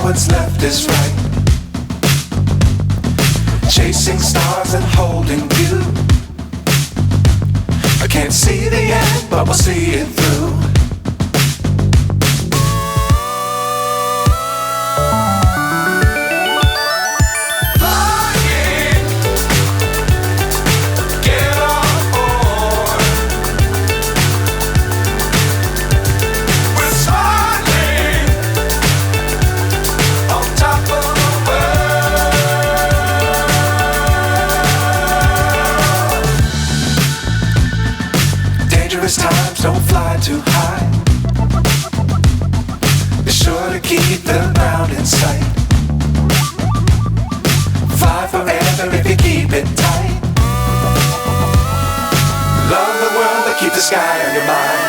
what's left is right. Chasing stars and holding you. I can't see the end, but we'll see it through. Times don't fly too high. Be sure to keep the ground in sight. Fly forever if you keep it tight. Love the world but keep the sky on your mind.